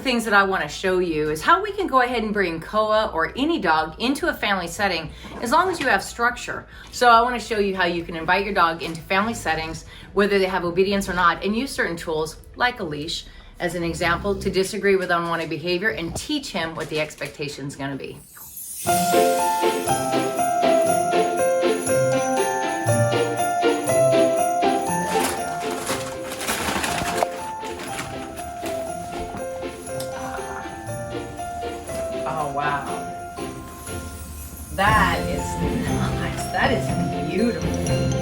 the things that I want to show you is how we can go ahead and bring Koa or any dog into a family setting as long as you have structure. So I want to show you how you can invite your dog into family settings, whether they have obedience or not, and use certain tools like a leash as an example to disagree with unwanted behavior and teach him what the expectation is going to be. Oh, wow. That is nice. That is beautiful.